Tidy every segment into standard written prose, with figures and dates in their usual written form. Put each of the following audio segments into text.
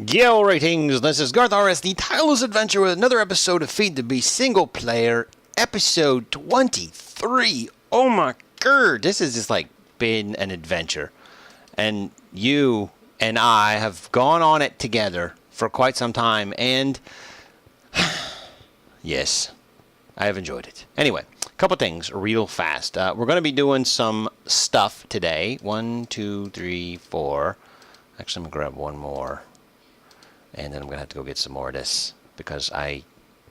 Gale ratings, this is garthrs, the tireless adventure with another episode of Feed the Beast single player, episode 23. Oh my god, this has just like been an adventure. And you and I have gone on it together for quite some time, and yes, I have enjoyed it. Anyway, a couple things real fast. We're going to be doing some stuff today. 1, 2, 3, 4. Actually, I'm going to grab one more. And then I'm going to have to go get some more of this, because I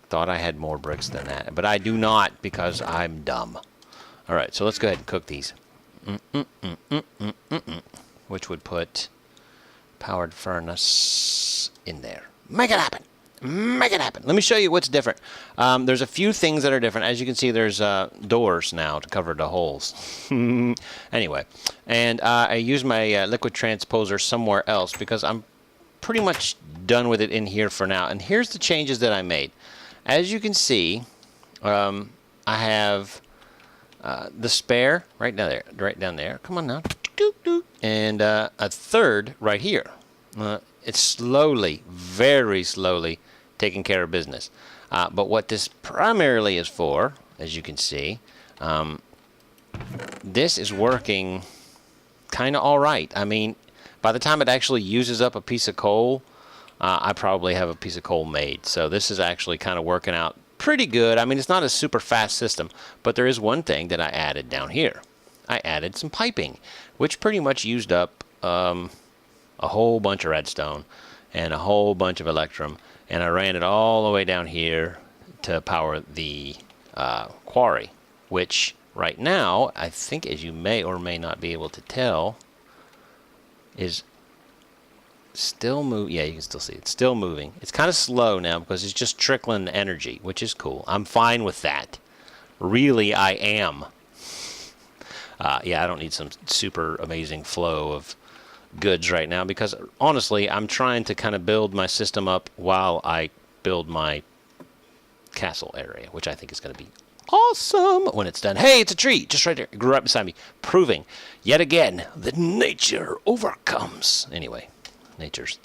thought I had more bricks than that. But I do not, because I'm dumb. Alright, so let's go ahead and cook these. Which would put powered furnace in there. Make it happen! Make it happen! Let me show you what's different. There's a few things that are different. As you can see, there's doors now to cover the holes. Anyway, and I use my liquid transposer somewhere else, because I'm pretty much done with it in here for now. And here's the changes that I made. As you can see, I have the spare right down there. Come on now. And a third right here. It's slowly, very slowly taking care of business. But what this primarily is for, as you can see, this is working kind of all right. I mean, by the time it actually uses up a piece of coal, I probably have a piece of coal made. So this is actually kind of working out pretty good. I mean, it's not a super fast system, but there is one thing that I added down here. I added some piping, which pretty much used up a whole bunch of redstone and a whole bunch of electrum, and I ran it all the way down here to power the quarry, which right now, I think, as you may or may not be able to tell, is still moving. Yeah, you can still see it's still moving. It's kind of slow now because it's just trickling energy, which is cool. I'm fine with that. Really, I am. Yeah, I don't need some super amazing flow of goods right now, because honestly, I'm trying to kind of build my system up while I build my castle area, which I think is going to be awesome when it's done. Hey, it's a tree just right there. It grew right beside me, proving yet again that nature overcomes. Anyway, nature's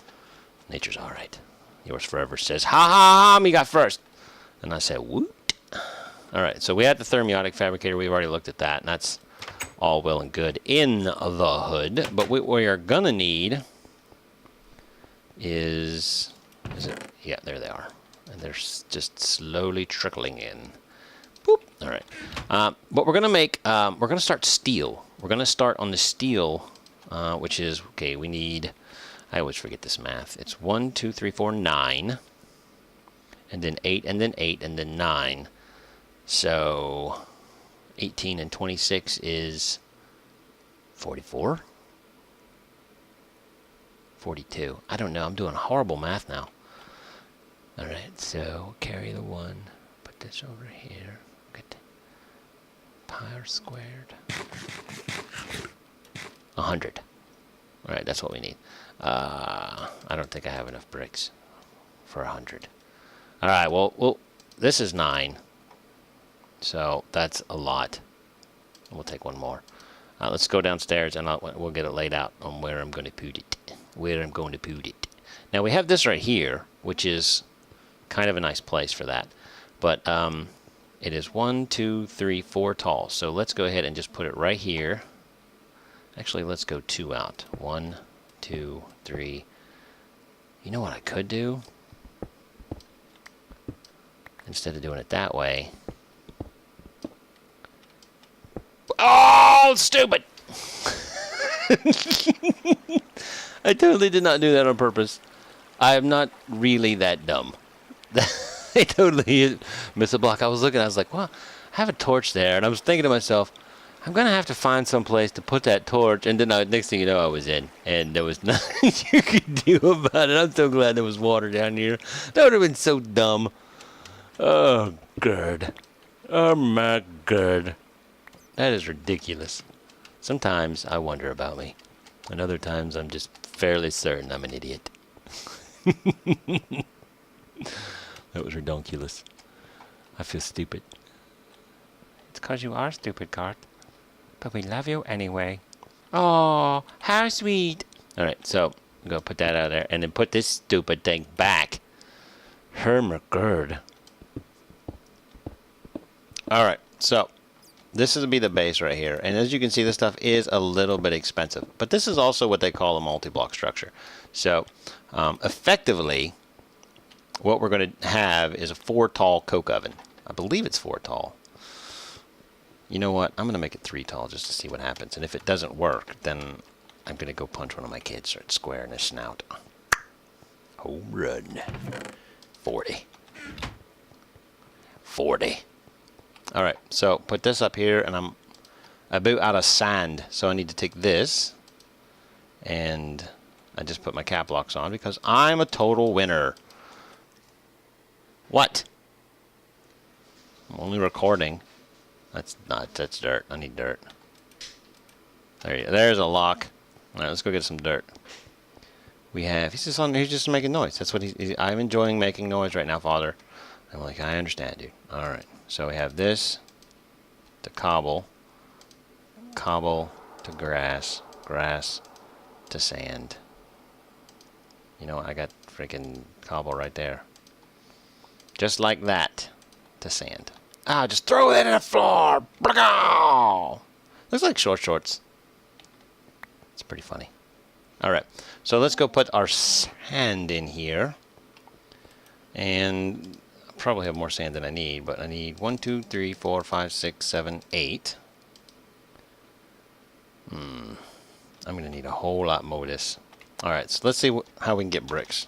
all right. Yours forever says, ha ha ha, me got first. And I said, woot. All right, so we had the thermiotic fabricator. We've already looked at that, and that's all well and good in the hood. But what we are gonna need is it? Yeah, there they are, and they're just slowly trickling in. Boop. All right. But we're gonna make. We're gonna start steel. We're gonna start on the steel, which is okay. We need. I always forget this math. It's 1, 2, 3, 4, 9, and then 8, and then 8, and then 9. So 18 and 26 is 44. 42. I don't know. I'm doing horrible math now. All right. So carry the 1. Put this over here. Get pi squared. 100. All right, that's what we need. I don't think I have enough bricks for 100. All right, well, this is 9, so that's a lot. We'll take one more. Let's go downstairs, and we'll get it laid out on where I'm going to put it. Now we have this right here, which is kind of a nice place for that, but it is 1, 2, 3, 4 tall. So let's go ahead and just put it right here. Actually, let's go 2 out. 1, 2, 3. You know what I could do? Instead of doing it that way. Oh, stupid! I totally did not do that on purpose. I am not really that dumb. I totally missed a block. I was looking, I was like, well, I have a torch there. And I was thinking to myself, I'm going to have to find some place to put that torch. And then next thing you know, I was in. And there was nothing you could do about it. I'm so glad there was water down here. That would have been so dumb. Oh, good. Oh, my God. That is ridiculous. Sometimes I wonder about me. And other times I'm just fairly certain I'm an idiot. That was redonkulous. I feel stupid. It's because you are stupid, Garth. But we love you anyway. Oh, how sweet. Alright, so Go put that out there, and then put this stupid thing back. Hermagerd. All right, so this is to be the base right here, and as you can see, this stuff is a little bit expensive, but this is also what they call a multi-block structure. So effectively, what we're going to have is a 4 tall coke oven. I believe it's 4 tall. You know what? I'm going to make it 3 tall just to see what happens, and if it doesn't work, then I'm going to go punch one of my kids right square in the snout. Home run. 40. 40. All right, so put this up here, and I'm about out of sand, so I need to take this, and I just put my cap locks on because I'm a total winner. What? I'm only recording. That's dirt. I need dirt. There's a lock. All right, let's go get some dirt. We have, he's just making noise. That's what I'm enjoying making noise right now, Father. I'm like, I understand, dude. All right. So we have this to cobble, cobble to grass, grass to sand. You know, I got freaking cobble right there. Just like that to sand. Ah, just throw it in the floor. Looks like shorts. It's pretty funny. All right. So let's go put our sand in here. And probably have more sand than I need, but I need 1, 2, 3, 4, 5, 6, 7, 8. I'm going to need a whole lot more of this. Alright, so let's see how we can get bricks.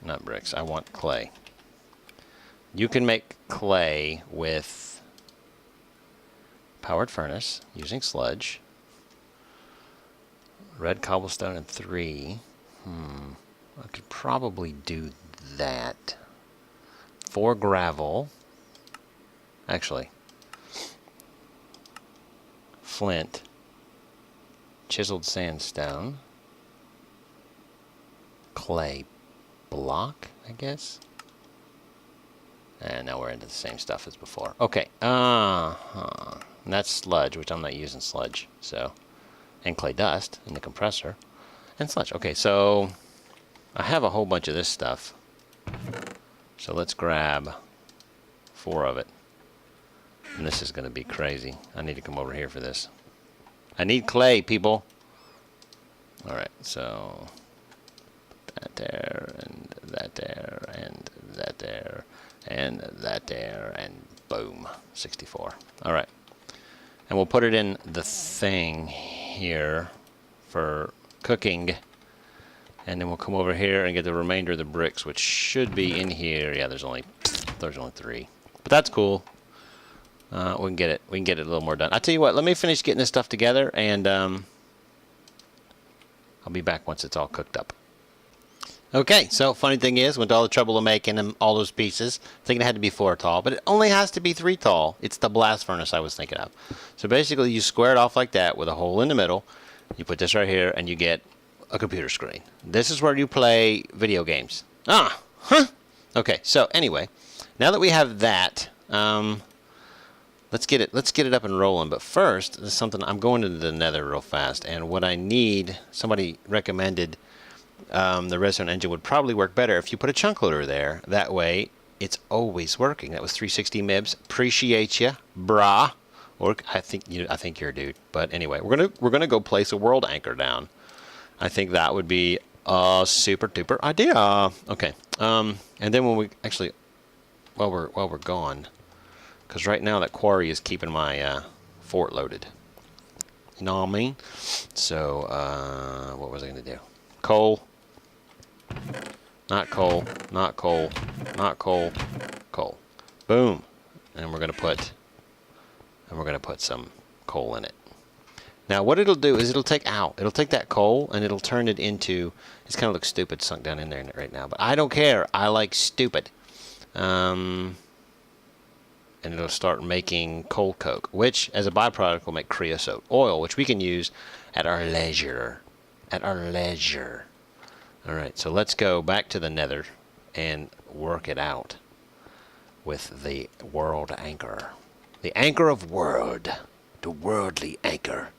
Not bricks, I want clay. You can make clay with powered furnace using sludge. Red cobblestone and 3. I could probably do that. 4 gravel. Actually, flint, chiseled sandstone, clay block, I guess. And now we're into the same stuff as before. Okay. And that's sludge, which I'm not using sludge. So, and clay dust in the compressor, and sludge. Okay, so I have a whole bunch of this stuff. So let's grab 4 of it. And this is going to be crazy. I need to come over here for this. I need clay, people. Alright, so that there, and that there, and that there, and that there, and boom, 64. Alright. And we'll put it in the thing here for cooking. And then we'll come over here and get the remainder of the bricks, which should be in here. Yeah, there's only 3. But that's cool. We can get it. We can get it a little more done. I'll tell you what. Let me finish getting this stuff together, and I'll be back once it's all cooked up. Okay. So funny thing is, went to all the trouble of making them all those pieces, thinking it had to be 4 tall, but it only has to be 3 tall. It's the blast furnace I was thinking of. So basically, you square it off like that with a hole in the middle. You put this right here, and you get a computer screen. This is where you play video games. Okay, so anyway, now that we have that, let's get it up and rolling. But first, there's something. I'm going into the Nether real fast, and what I need, somebody recommended the redstone engine would probably work better if you put a chunk loader there. That way, it's always working. That was 360 MIBs. Appreciate you, brah. Or I think you're a dude. But anyway, we're gonna go place a world anchor down. I think that would be a super duper idea. Okay. And then when we actually, while we're gone, because right now that quarry is keeping my fort loaded. You know what I mean? So what was I gonna do? Coal. Not coal. Not coal. Not coal. Coal. Boom. And we're gonna put some coal in it. Now what it'll do is it'll take that coal and it'll turn it into, it's kind of looks stupid sunk down in there right now, but I don't care. I like stupid. And it'll start making coal coke, which as a byproduct will make creosote oil, which we can use at our leisure. At our leisure. Alright, so let's go back to the Nether and work it out with the world anchor. The anchor of world. The worldly anchor.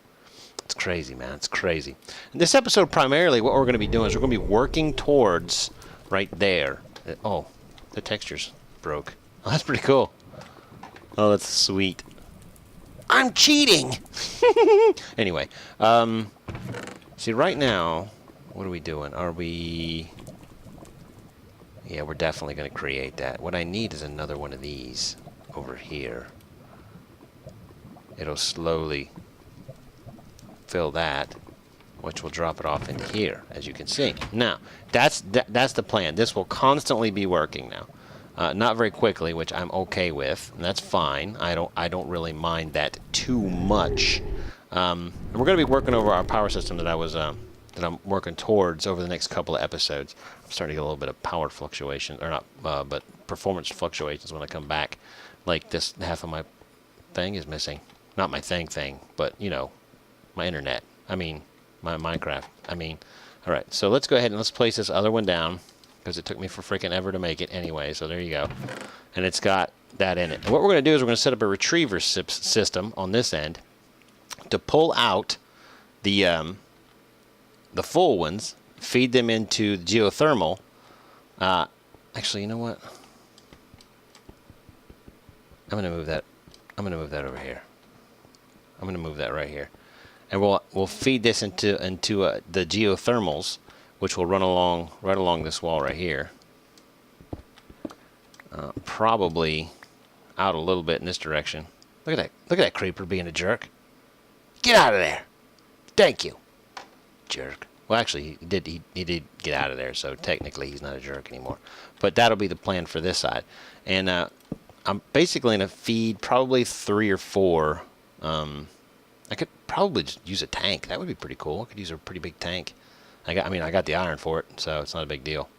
It's crazy, man. It's crazy. In this episode, primarily, what we're going to be doing is we're going to be working towards right there. Oh, the texture's broke. Oh, that's pretty cool. Oh, that's sweet. I'm cheating! Anyway, see, right now, what are we doing? Are we... Yeah, we're definitely going to create that. What I need is another one of these over here. It'll slowly fill that, which will drop it off into here, as you can see. Now, that's the plan. This will constantly be working now. Not very quickly, which I'm okay with, and that's fine. I don't really mind that too much. And we're going to be working over our power system that I'm working towards over the next couple of episodes. I'm starting to get a little bit of power fluctuation, or not, but performance fluctuations when I come back. Like this, half of my thing is missing. Not my thing, but you know, my internet. I mean, my Minecraft. I mean, all right. So let's go ahead and let's place this other one down, because it took me for freaking ever to make it anyway. So there you go. And it's got that in it. And what we're going to do is we're going to set up a retriever system on this end to pull out the full ones, feed them into the geothermal. Actually, you know what? I'm going to move that. I'm going to move that over here. I'm going to move that right here. And we'll feed this into the geothermals, which will run along right along this wall right here. Probably out a little bit in this direction. Look at that! Look at that creeper being a jerk. Get out of there! Thank you, jerk. Well, actually, he did get out of there, so technically he's not a jerk anymore. But that'll be the plan for this side. And I'm basically going to feed probably 3 or 4. I could probably just use a tank. That would be pretty cool. I could use a pretty big tank. I got the iron for it, so it's not a big deal.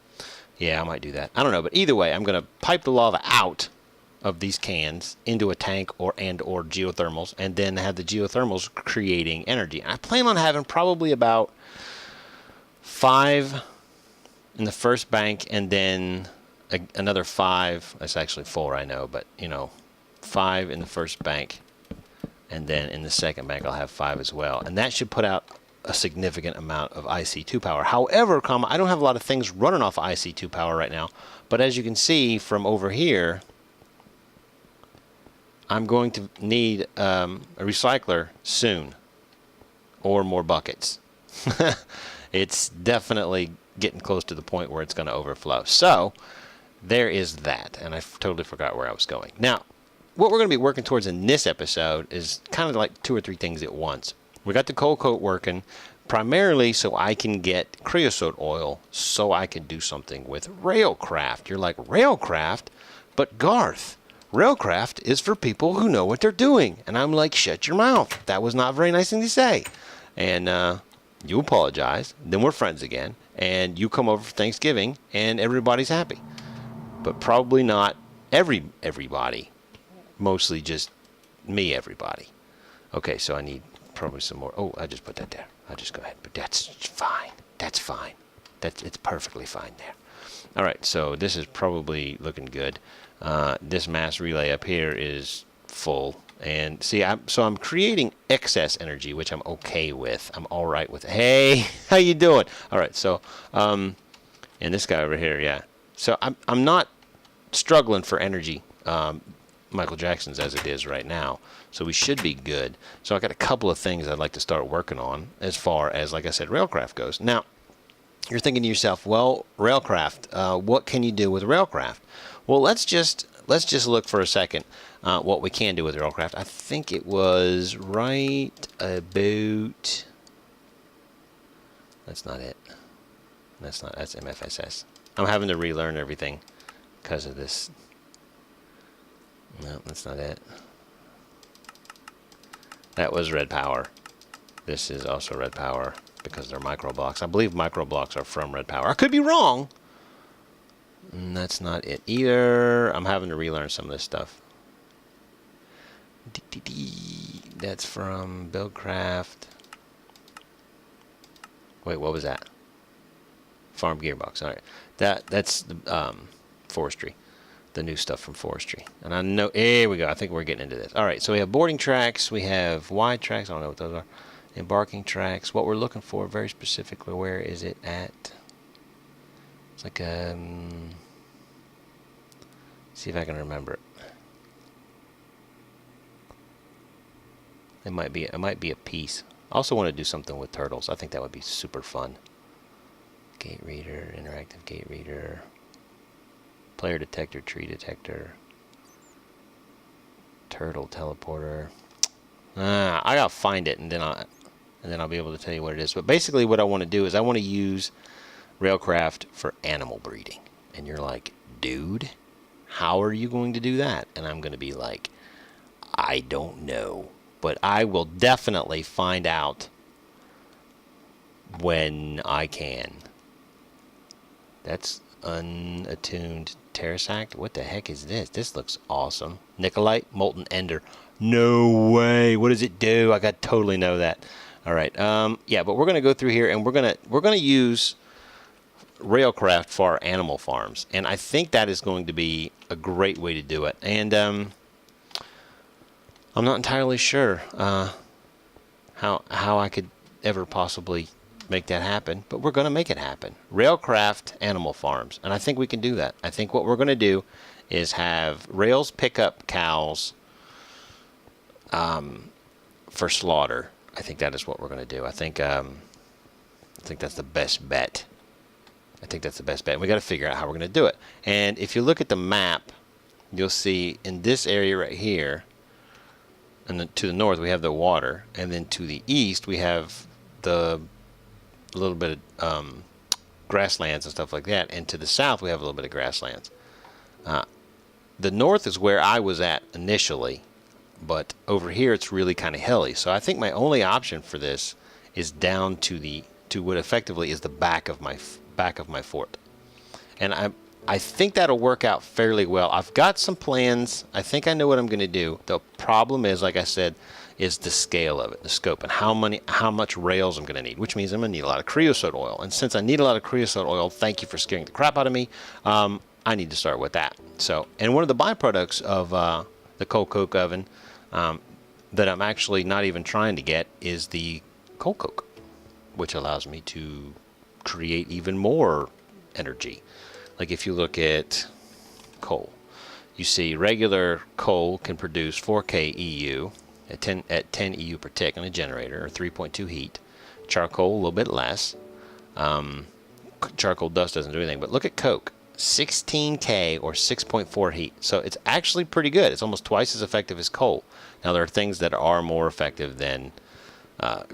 Yeah, I might do that. I don't know, but either way, I'm going to pipe the lava out of these cans into a tank or geothermals, and then have the geothermals creating energy. And I plan on having probably about 5 in the first bank, and then another 5. That's actually 4, I know, but you know, 5 in the first bank, and then in the second bank I'll have 5 as well, and that should put out a significant amount of IC2 power. However, I don't have a lot of things running off of IC2 power right now, but as you can see from over here, I'm going to need a recycler soon, or more buckets. It's definitely getting close to the point where it's going to overflow. So there is that, and I totally forgot where I was going. Now, what we're going to be working towards in this episode is kind of like 2 or 3 things at once. We got the coal coat working primarily so I can get creosote oil so I can do something with railcraft. You're like, railcraft? But Garth, railcraft is for people who know what they're doing. And I'm like, shut your mouth. That was not a very nice thing to say. And you apologize. Then we're friends again. And you come over for Thanksgiving and everybody's happy. But probably not everybody. Mostly just me, everybody. Okay, so I need probably some more. Oh, I just put that there. I'll just go ahead. But that's fine. That's fine. It's perfectly fine there. All right, so this is probably looking good. This mass relay up here is full. And see, I'm creating excess energy, which I'm okay with. I'm all right with it. Hey, how you doing? All right, so, and this guy over here, yeah. So I'm not struggling for energy. Michael Jackson's as it is right now, so we should be good. So I got a couple of things I'd like to start working on as far as, like I said, railcraft goes. Now, you're thinking to yourself, well, railcraft, what can you do with railcraft? Well, let's just look for a second what we can do with railcraft. I think it was right about. That's not it. That's MFSS. I'm having to relearn everything because of this. No, that's not it. That was red power. This is also red power because they're micro blocks. I believe micro blocks are from red power. I could be wrong. That's not it either. I'm having to relearn some of this stuff. That's from Buildcraft. Wait, what was that? Farm Gearbox. All right. That's the forestry. The new stuff from forestry. And I know, here we go. I think we're getting into this. All right, so we have boarding tracks. We have wide tracks. I don't know what those are. Embarking tracks. What we're looking for very specifically, where is it at? It's like see if I can remember it. It might be a piece. I also want to do something with turtles. I think that would be super fun. Gate reader, interactive gate reader, player detector, tree detector, turtle teleporter. I gotta find it, and then I'll be able to tell you what it is. But basically, what I want to do is I want to use Railcraft for animal breeding. And you're like, dude, how are you going to do that? And I'm going to be like, I don't know, but I will definitely find out when I can. That's unattuned terrace act. What the heck is this? This looks awesome. Nikolite, molten ender. No way. What does it do? I got to totally know that. All right. Yeah, but we're going to go through here and we're going to use Railcraft for our animal farms, and I think that is going to be a great way to do it. And I'm not entirely sure how I could ever possibly make that happen, but we're going to make it happen. Railcraft animal farms, and I think we can do that. I think what we're going to do is have Rails pick up cows for slaughter. I think that is what we're going to do. I think that's the best bet. I think that's the best bet. We got to figure out how we're going to do it. And if you look at the map, you'll see in this area right here, and to the north we have the water, and then to the east we have the little bit of grasslands and stuff like that, and to the south we have a little bit of grasslands. The north is where I was at initially, but over here it's really kind of hilly. So I think my only option for this is down to what effectively is the back of my fort, and I think that'll work out fairly well. I've got some plans. I think I know what I'm going to do. The problem is, like I said, is the scale of it, the scope, and how much rails I'm going to need, which means I'm going to need a lot of creosote oil. And since I need a lot of creosote oil, thank you for scaring the crap out of me. I need to start with that. So, and one of the byproducts of the coal coke oven that I'm actually not even trying to get is the coal coke, which allows me to create even more energy. Like if you look at coal, you see regular coal can produce 4K EU at 10 EU per tick on a generator, or 3.2 heat. Charcoal a little bit less. Charcoal dust doesn't do anything. But look at coke, 16K or 6.4 heat. So it's actually pretty good. It's almost twice as effective as coal. Now there are things that are more effective than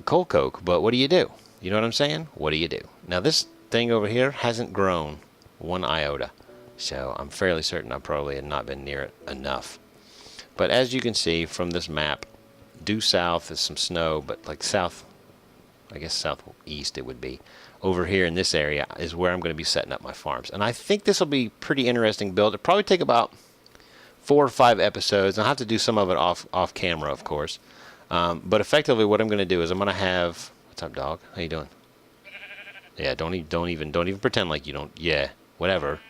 coal coke, but what do you do? You know what I'm saying? What do you do? Now this thing over here hasn't grown one iota, so I'm fairly certain I probably had not been near it enough. But as you can see from this map, due south is some snow, but like south, I guess southeast it would be. Over here in this area is where I'm going to be setting up my farms, and I think this will be pretty interesting build. It'll probably take about 4 or 5 episodes. I'll have to do some of it off camera, of course. But effectively, what I'm going to do is I'm going to have. What's up, dog? How you doing? Yeah, don't even pretend like you don't. Yeah, whatever.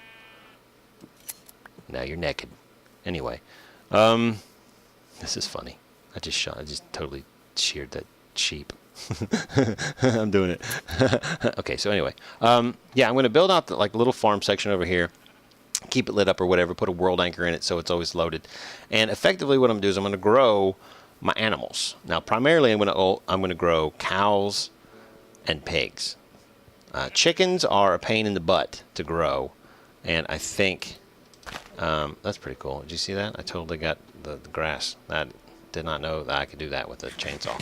Now you're naked. Anyway, this is funny. I just totally sheared that sheep. I'm doing it. Okay, so anyway, yeah, I'm going to build out the little farm section over here. Keep it lit up or whatever. Put a world anchor in it so it's always loaded. And effectively, what I'm going to do is I'm going to grow my animals. Now, primarily, I'm going to grow cows and pigs. Chickens are a pain in the butt to grow, and I think that's pretty cool. Did you see that? I totally got the grass. I did not know that I could do that with a chainsaw.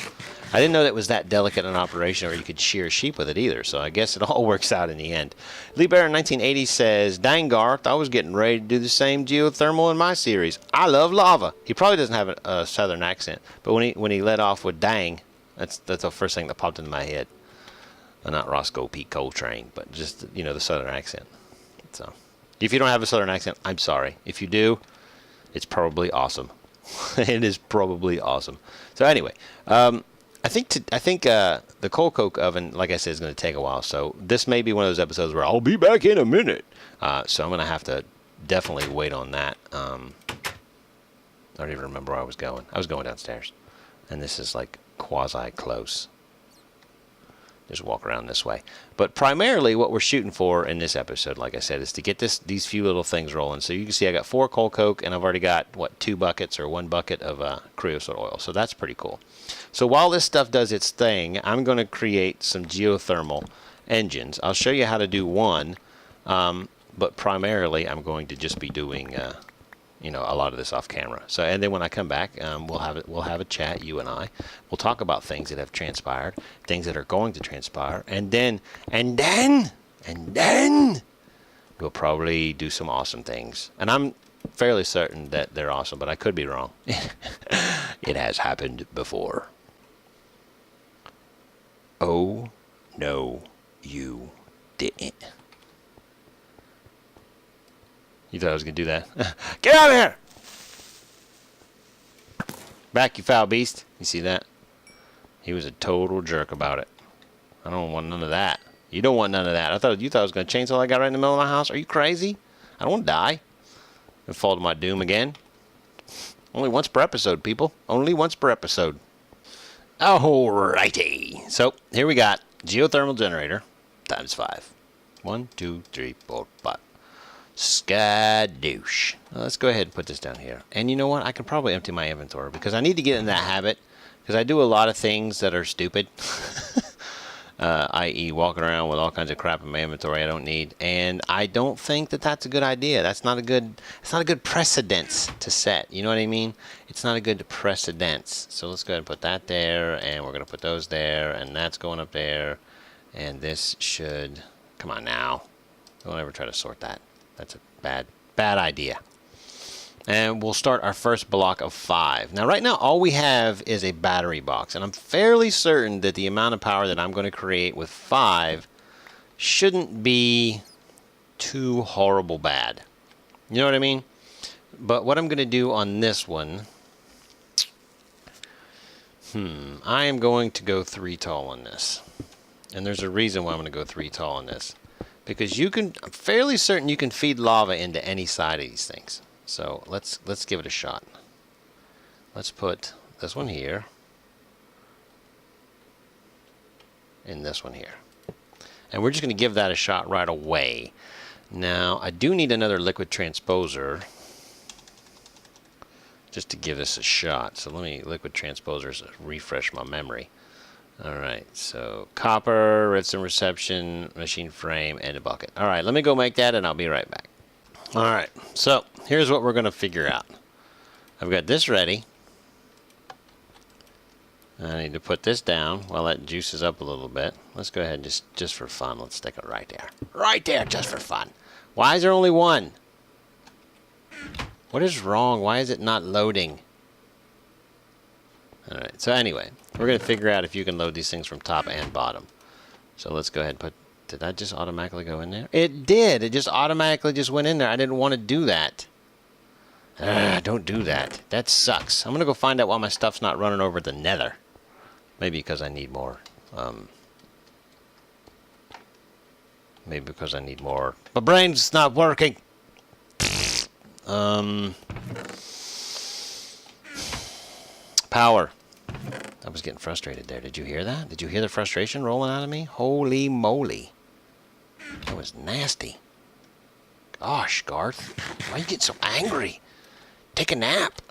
I didn't know that it was that delicate an operation, or you could shear sheep with it either, so I guess it all works out in the end. Lee Bear in 1980 says, "Dang, Garth, I was getting ready to do the same geothermal in my series. I love lava." He probably doesn't have a southern accent, but when he led off with "dang," that's the first thing that popped into my head. Not Roscoe P. Coltrane, but just, the southern accent. So, if you don't have a southern accent, I'm sorry. If you do, it's probably awesome. It is probably awesome. So anyway, I think the coal coke oven, like I said, is going to take a while. So this may be one of those episodes where I'll be back in a minute. So I'm going to have to definitely wait on that. I don't even remember where I was going. I was going downstairs, and this is like quasi close. just walk around this way. But primarily what we're shooting for in this episode, like I said, is to get these few little things rolling. So you can see I got 4 coal coke, and I've already got, what, 2 buckets or 1 bucket of creosote oil. So that's pretty cool. So while this stuff does its thing, I'm going to create some geothermal engines. I'll show you how to do one, but primarily I'm going to just be doing you know, a lot of this off camera. So, and then when I come back, we'll have a chat, you and I. We'll talk about things that have transpired, things that are going to transpire, and then we'll probably do some awesome things. And I'm fairly certain that they're awesome, but I could be wrong. It has happened before. Oh no, you didn't. You thought I was going to do that? Get out of here! Back, you foul beast. You see that? He was a total jerk about it. I don't want none of that. You don't want none of that. You thought I was going to chainsaw that guy right in the middle of my house? Are you crazy? I don't want to die and fall to my doom again. Only once per episode, people. Only once per episode. Alrighty. So, here we got geothermal generator times 5. 1, 2, 3, 4, 5. Skadoosh. Well, let's go ahead and put this down here. And you know what? I can probably empty my inventory because I need to get in that habit because I do a lot of things that are stupid. I.e. walking around with all kinds of crap in my inventory I don't need. And I don't think that that's a good idea. It's not a good precedence to set. You know what I mean? It's not a good precedence. So let's go ahead and put that there, and we're going to put those there, and that's going up there. And this should... Come on now. Don't ever try to sort that. That's a bad idea. And we'll start our first block of 5. Now, right now, all we have is a battery box. And I'm fairly certain that the amount of power that I'm going to create with 5 shouldn't be too horrible bad. You know what I mean? But what I'm going to do on this one... I am going to go 3 tall on this. And there's a reason why I'm going to go 3 tall on this. Because I'm fairly certain you can feed lava into any side of these things. So let's give it a shot. Let's put this one here. And this one here. And we're just going to give that a shot right away. Now, I do need another liquid transposer just to give this a shot. So let me liquid transposers refresh my memory. Alright, so copper, redstone reception, machine frame, and a bucket. Alright, let me go make that and I'll be right back. Alright, so here's what we're going to figure out. I've got this ready. I need to put this down while that juices up a little bit. Let's go ahead and just for fun, let's stick it right there. Right there, just for fun. Why is there only one? What is wrong? Why is it not loading? Alright, so anyway, we're going to figure out if you can load these things from top and bottom. So let's go ahead and put... Did that just automatically go in there? It did! It just automatically just went in there. I didn't want to do that. Don't do that. That sucks. I'm going to go find out why my stuff's not running over the nether. Maybe because I need more... maybe because I need more... My brain's not working! Power. I was getting frustrated there. Did you hear that? Did you hear the frustration rolling out of me? Holy moly. That was nasty. Gosh, Garth. Why you get so angry? Take a nap.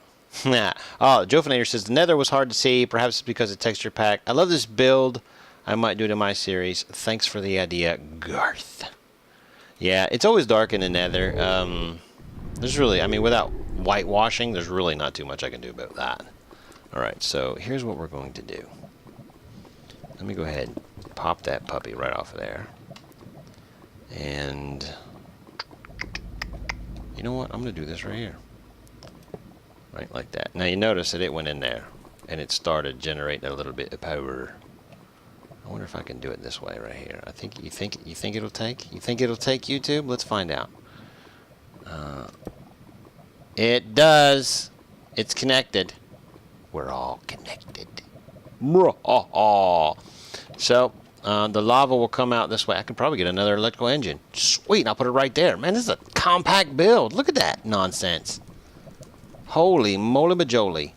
Oh, Jofonator says, the nether was hard to see. Perhaps it's because of texture pack. I love this build. I might do it in my series. Thanks for the idea, Garth. Yeah, it's always dark in the nether. There's really, I mean, without whitewashing, there's really not too much I can do about that. Alright, so here's what we're going to do. Let me go ahead and pop that puppy right off of there. And you know what? I'm going to do this right here. Right like that. Now you notice that it went in there and it started generating a little bit of power. I wonder if I can do it this way right here. You think it'll take? You think it'll take YouTube? Let's find out. It does. It's connected. We're all connected. So, the lava will come out this way. I could probably get another electrical engine. Sweet, I'll put it right there. Man, this is a compact build. Look at that nonsense. Holy moly majoli.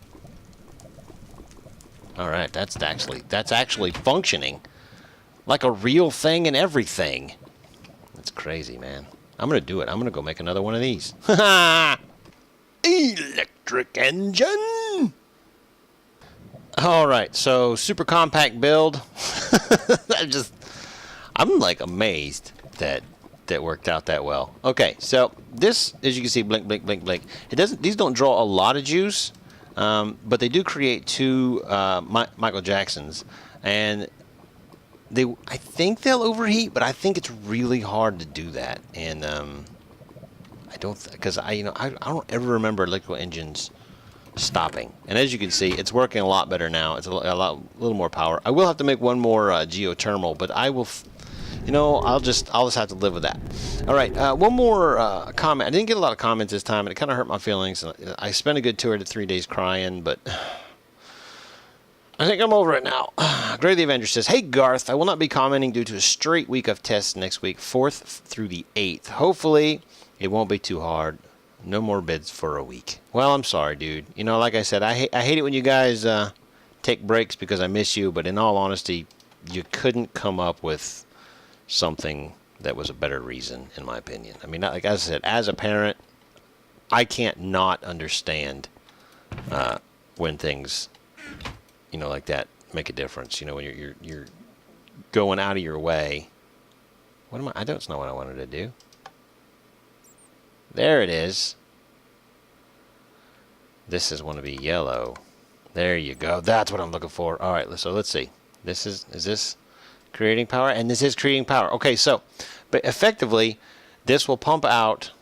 Alright, that's actually functioning. like a real thing and everything. That's crazy, man. I'm going to do it. I'm going to go make another one of these. Electric engine. All right, so super compact build. I'm like amazed that worked out that well. Okay, so this, as you can see, blink, blink, blink, blink. These don't draw a lot of juice, but they do create two Michael Jacksons, and I think they'll overheat, but I think it's really hard to do that, and I don't, because I don't ever remember electrical engines stopping. And as you can see, it's working a lot better now. It's a little more power. I will have to make one more geothermal, but I will, I'll just have to live with that. All right, one more comment. I didn't get a lot of comments this time, and it kind of hurt my feelings. I spent a good 2 or 3 days crying, but I think I'm over it now. Gray the Avenger says, "Hey Garth, I will not be commenting due to a straight week of tests next week, 4th through the 8th. Hopefully, it won't be too hard. No more bids for a week." Well, I'm sorry, dude. Like I said, I hate it when you guys take breaks because I miss you, but in all honesty, you couldn't come up with something that was a better reason, in my opinion. I mean, like I said, as a parent, I can't not understand when things, like that make a difference. When you're going out of your way. What am I? That's not what I wanted to do. There it is. This is want to be yellow. There you go. That's what I'm looking for. All right, so let's see. Is this creating power? And this is creating power. Okay, so, but effectively, this will pump out.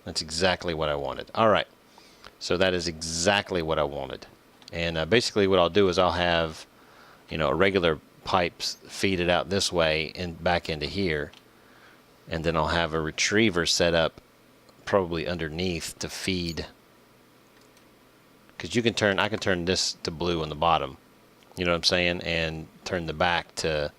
That's exactly what I wanted. All right, so that is exactly what I wanted. And basically what I'll do is I'll have, a regular pipes feed it out this way and back into here. And then I'll have a retriever set up probably underneath to feed. Because I can turn this to blue on the bottom. You know what I'm saying? And turn the back to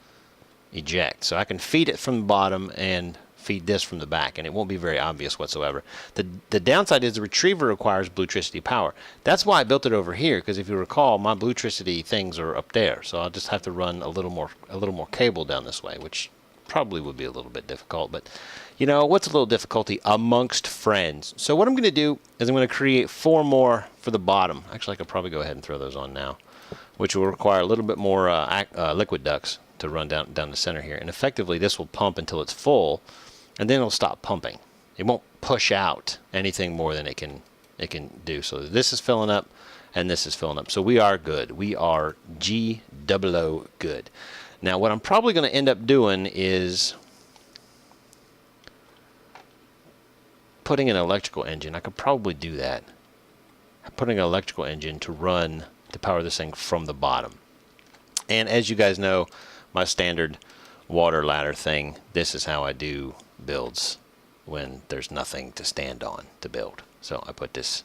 eject. So I can feed it from the bottom and feed this from the back, and it won't be very obvious whatsoever. The downside is the retriever requires Bluetricity power. That's why I built it over here, because if you recall, my Bluetricity things are up there. So I'll just have to run a little more cable down this way, which probably would be a little bit difficult, but what's a little difficulty amongst friends? So what I'm going to do is I'm going to create 4 more for the bottom. Actually, I could probably go ahead and throw those on now, which will require a little bit more liquid ducts to run down the center here. And effectively, this will pump until it's full, and then it'll stop pumping. It won't push out anything more than it can do. So this is filling up, and this is filling up. So we are good. We are G00 good. Now, what I'm probably going to end up doing is putting an electrical engine. I could probably do that. Putting an electrical engine to power this thing from the bottom. And as you guys know, my standard water ladder thing, this is how I do builds when there's nothing to stand on to build. So I put this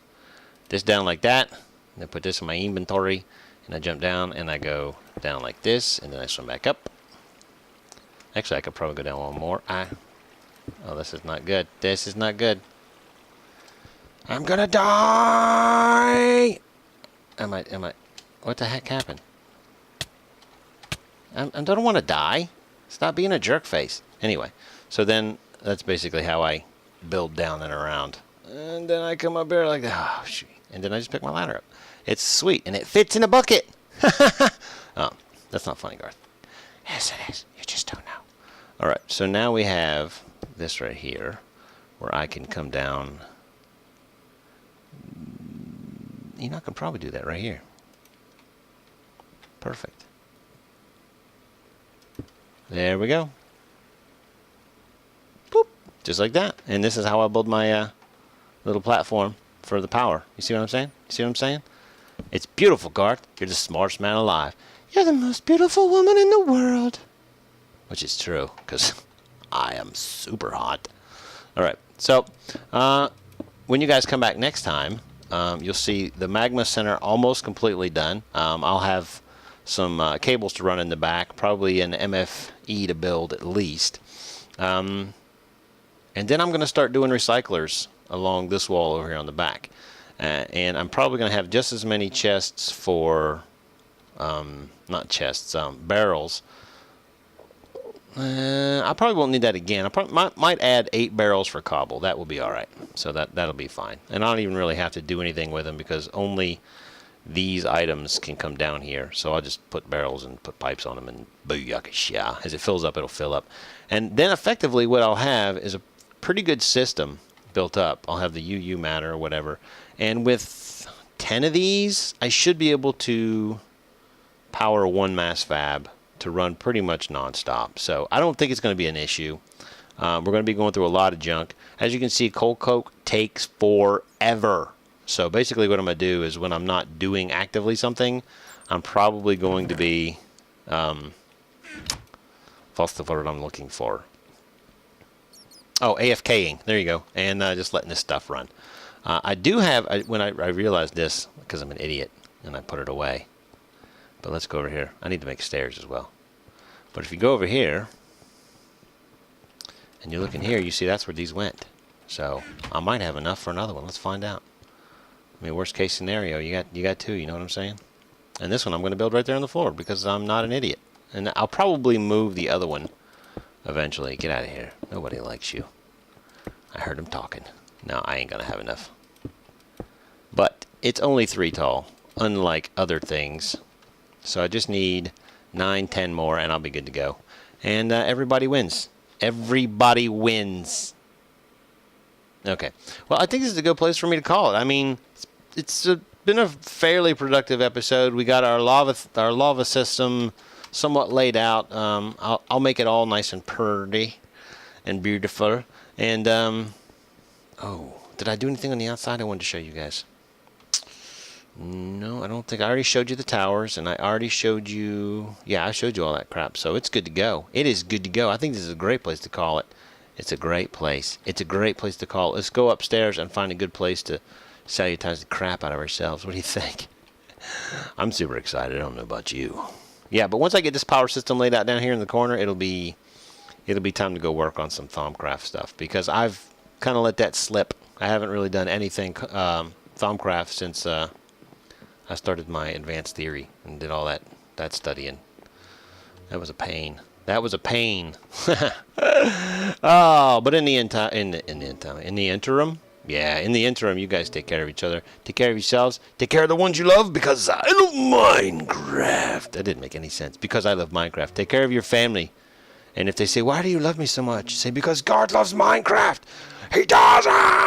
down like that, and I put this in my inventory, and I jump down and I go down like this, and then I swim back up. Actually, I could probably go down one more. Oh, this is not good. This is not good. I'm gonna die! Am I, what the heck happened? I don't want to die. Stop being a jerk face. Anyway, so then that's basically how I build down and around. And then I come up here like that. Oh, shoot. And then I just pick my ladder up. It's sweet, and it fits in a bucket. Oh, that's not funny, Garth. Yes, it is. You just don't know. All right, so now we have this right here where I can come down. I can probably do that right here. Perfect. There we go. Boop. Just like that. And this is how I build my little platform for the power. You see what I'm saying? You see what I'm saying? It's beautiful, Garth. You're the smartest man alive. You're the most beautiful woman in the world. Which is true, because I am super hot. All right. So, when you guys come back next time, you'll see the magma center almost completely done. I'll have some cables to run in the back, probably an MFE to build at least. And then I'm going to start doing recyclers along this wall over here on the back. And I'm probably going to have just as many chests for not chests, barrels. I probably won't need that again. I probably might add 8 barrels for cobble. That will be all right. So that'll be fine. And I don't even really have to do anything with them because only these items can come down here. So I'll just put barrels and put pipes on them and booyakasha. As it fills up, it'll fill up. And then effectively what I'll have is a pretty good system built up. I'll have the UU matter or whatever. And with 10 of these, I should be able to power one mass fab to run pretty much non-stop. So I don't think it's going to be an issue. We're going to be going through a lot of junk. As you can see, coal coke takes forever. So basically what I'm going to do is when I'm not doing actively something, I'm probably going to be, what's the word I'm looking for? Oh, AFKing. There you go. And just letting this stuff run. I do have, when I realized this, because I'm an idiot, and I put it away. But let's go over here. I need to make stairs as well. But if you go over here, and you look in here, you see that's where these went. So I might have enough for another one. Let's find out. I mean, worst case scenario, you got 2. You know what I'm saying? And this one I'm going to build right there on the floor because I'm not an idiot. And I'll probably move the other one eventually. Get out of here. Nobody likes you. I heard him talking. No, I ain't going to have enough. But it's only 3 tall, unlike other things. So I just need 9, 10 more, and I'll be good to go. And everybody wins. Everybody wins. Okay. Well, I think this is a good place for me to call it. I mean, it's been a fairly productive episode. We got our lava system somewhat laid out. I'll make it all nice and pretty and beautiful. And oh, did I do anything on the outside? I wanted to show you guys. No, I don't think. I already showed you the towers, and I already showed you... Yeah, I showed you all that crap, so it's good to go. It is good to go. I think this is a great place to call it. It's a great place. It's a great place to call it. Let's go upstairs and find a good place to salutize the crap out of ourselves. What do you think? I'm super excited. I don't know about you. Yeah, but once I get this power system laid out down here in the corner, it'll be time to go work on some Thaumcraft stuff, because I've kind of let that slip. I haven't really done anything Thaumcraft since... I started my advanced theory and did all that studying. That was a pain. That was a pain. Oh, but in the interim, yeah, in the interim, you guys take care of each other. Take care of yourselves. Take care of the ones you love, because I love Minecraft. That didn't make any sense. Because I love Minecraft. Take care of your family. And if they say, why do you love me so much? Say, because God loves Minecraft. He doesn't!